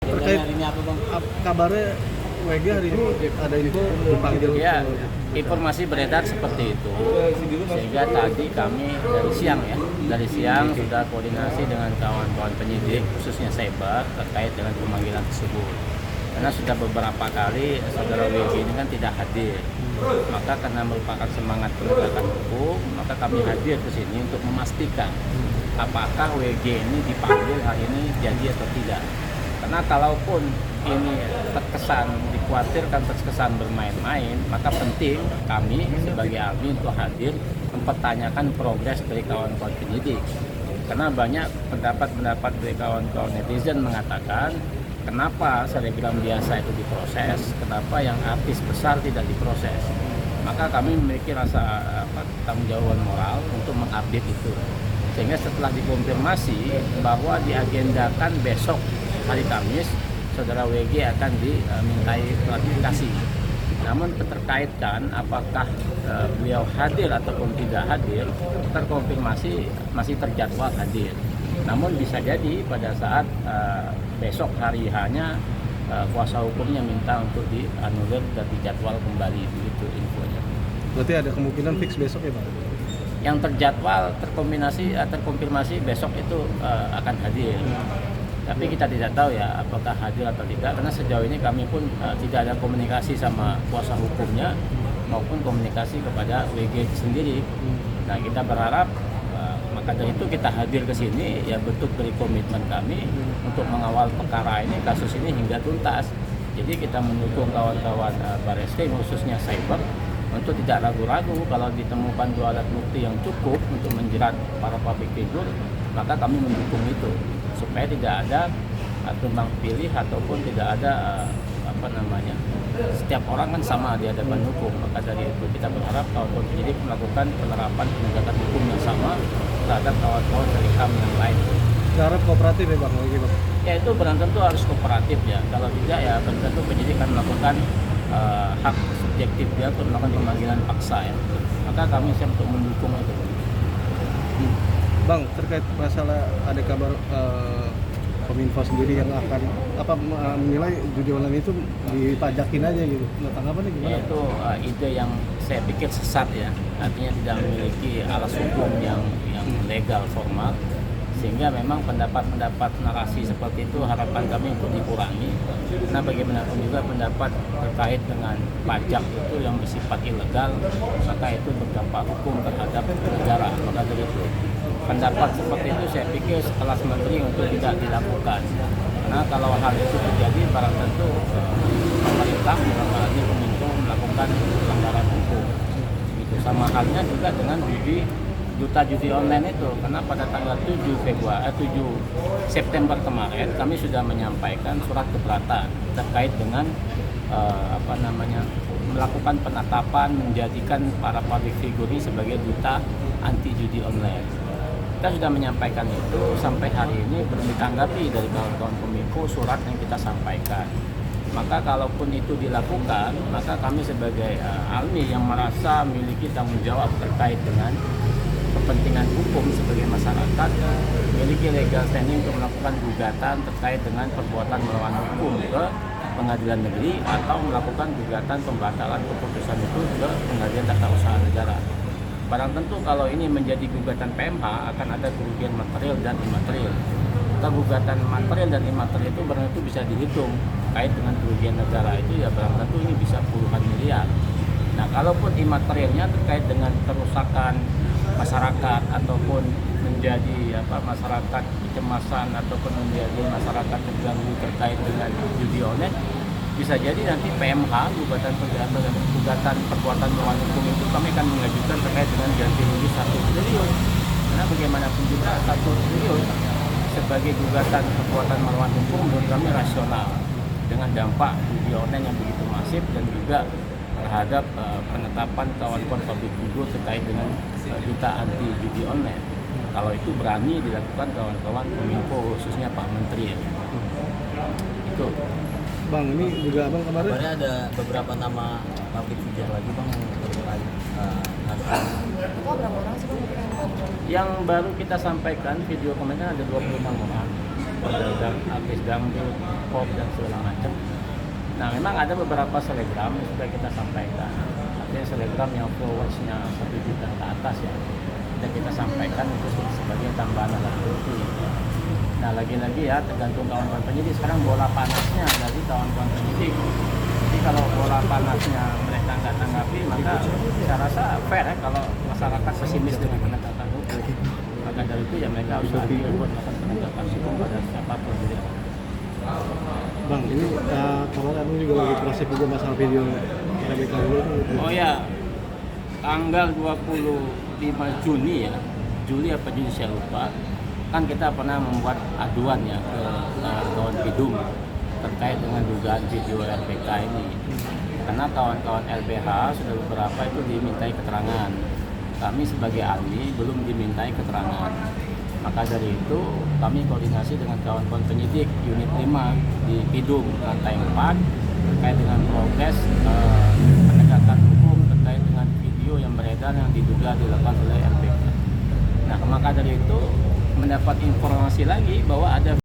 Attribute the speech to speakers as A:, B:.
A: Terkait
B: hari ini apa bang?
A: kabarnya WG hari ini ada info dipanggil.
B: Ya, informasi beredar seperti itu. Sehingga tadi kami dari siang sudah koordinasi dengan kawan-kawan penyidik khususnya Cyber terkait dengan pemanggilan tersebut. Karena sudah beberapa kali saudara WG ini kan tidak hadir. Maka karena merupakan semangat penegakan hukum, maka kami hadir ke sini untuk memastikan apakah WG ini dipanggil hari ini jadi atau tidak. Karena kalaupun ini dikhawatirkan terkesan bermain-main, maka penting kami sebagai ALMI untuk hadir mempertanyakan progres dari kawan-kawan penyidik. Karena banyak pendapat dari kawan-kawan netizen mengatakan, kenapa selebgram biasa itu diproses, kenapa yang artis besar tidak diproses. Maka kami memiliki rasa tanggung jawab moral untuk mengupdate itu. Sehingga setelah dikonfirmasi bahwa diagendakan besok hari Kamis, saudara WG akan dimintai klarifikasi. Namun terkaitkan apakah beliau hadir ataupun tidak hadir, terkonfirmasi masih terjadwal hadir. Namun bisa jadi pada saat besok hari hanya kuasa hukumnya minta untuk dianulir dan dijadwal kembali, begitu infonya.
A: Berarti ada kemungkinan fix besok ya Pak?
B: Yang terjadwal terkonfirmasi besok itu akan hadir. Tapi kita tidak tahu ya apakah hadir atau tidak, karena sejauh ini kami pun tidak ada komunikasi sama kuasa hukumnya maupun komunikasi kepada WG sendiri. Nah, kita berharap maka dari itu kita hadir ke sini ya bentuk dari komitmen kami untuk mengawal perkara ini, kasus ini hingga tuntas. Jadi kita mendukung kawan-kawan Barreskrim khususnya Cyber untuk tidak ragu-ragu kalau ditemukan 2 alat bukti yang cukup untuk menjerat para public figure, maka kami mendukung itu supaya tidak ada tumbang pilih ataupun tidak ada setiap orang kan sama di hadapan hukum. Maka dari itu kita berharap kawan-kawan penyidik melakukan penerapan penegakan hukum yang sama terhadap kawan-kawan dari HAM yang lain.
A: Harap kooperatif ya Bang?
B: Ya itu belum tentu harus kooperatif ya. Kalau tidak ya belum tentu penyidik akan melakukan hak subjektif dia untuk melakukan pemanggilan paksa ya. Maka kami siap untuk mendukung itu.
A: Bang, terkait masalah ada kabar Kominfo sendiri yang akan menilai judi online itu dipajakin aja gitu. Nah, tanggapannya gimana?
B: Ya, itu ide yang saya pikir sesat ya. Artinya tidak memiliki alas hukum yang legal formal. Sehingga memang pendapat narasi seperti itu harapan kami untuk dikurangi. Karena bagaimanapun juga pendapat terkait dengan pajak itu yang bersifat ilegal, maka itu berdampak hukum terhadap negara. Maka dari itu pendapat seperti itu saya pikir sekelas menteri untuk tidak dilakukan. Karena kalau hal itu terjadi, barang tentu pemerintah dalam hal ini Kominfo melakukan pelanggaran hukum. Itu sama halnya juga dengan duta judi online itu, karena pada tanggal 7 September kemarin kami sudah menyampaikan surat keberatan terkait dengan melakukan penetapan menjadikan para public figure ini sebagai duta anti judi online. Kita sudah menyampaikan itu, sampai hari ini belum ditanggapi dari kawan-kawan Kominfo surat yang kita sampaikan. Maka kalaupun itu dilakukan, maka kami sebagai ALMI yang merasa memiliki tanggung jawab terkait dengan kepentingan hukum sebagai masyarakat, memiliki legal standing untuk melakukan gugatan terkait dengan perbuatan melawan hukum ke pengadilan negeri atau melakukan gugatan pembatalan keputusan itu ke pengadilan tata usaha negara. Barang tentu kalau ini menjadi gugatan PMH akan ada kerugian material dan imaterial. Kalau gugatan material dan imaterial itu barang itu bisa dihitung kait dengan kerugian negara itu ya barang tentu ini bisa puluhan miliar. Nah, kalaupun imaterialnya terkait dengan kerusakan masyarakat ataupun menjadi masyarakat kecemasan ataupun menjadi masyarakat terganggu terkait dengan judi online, bisa jadi nanti PMH gugatan perbuatan melawan hukum itu kami akan mengajukan terkait dengan ganti rugi 1 triliun. Karena bagaimanapun juga 1 triliun sebagai gugatan perbuatan melawan hukum menurut kami rasional dengan dampak judi online yang begitu masif dan juga terhadap penetapan kawan-kawan public figure terkait dengan duta anti judi online. Kalau itu berani dilakukan kawan-kawan Kominfo khususnya Pak Menteri ya. Itu.
A: Bang, ini juga Abang kemarin
C: ada beberapa nama public figure lagi Bang yang terkait
D: berapa orang sih Bang?
B: Yang baru kita sampaikan video komentar ada 26 orang. artis dangdut, pop dan segala macam. Nah memang ada beberapa selebgram yang sudah kita sampaikan. Artinya selebgram yang followersnya 1 juta ke atas ya, kita sampaikan itu sebagai tambahan alat bukti. Nah lagi-lagi ya tergantung kawan-kawan penyidik. Sekarang bola panasnya dari kawan-kawan penyidik. Jadi kalau bola panasnya mereka nggak tanggapi, maka saya rasa fair ya kalau masyarakat pesimis dengan penegakan hukum. Maka dari itu ya mereka harus adil buat melakukan penegakan hukum pada siapapun. Jadi,
A: Bang, ini kemarin aku juga lagi proses juga masalah video RBK dulu.
B: oh ya, tanggal 25 Juni ya, Juli apa Juni saya lupa, kan kita pernah membuat aduan ya ke kawan Pidum terkait dengan dugaan video RBK ini. Karena kawan-kawan LBH sudah beberapa itu dimintai keterangan. Kami sebagai ahli belum dimintai keterangan. Maka dari itu kami koordinasi dengan kawan-kawan penyidik unit 5 di Pidum lantai 4 terkait dengan progres penegakan hukum terkait dengan video yang beredar yang diduga dilakukan oleh RBK. Nah, maka dari itu mendapat informasi lagi bahwa ada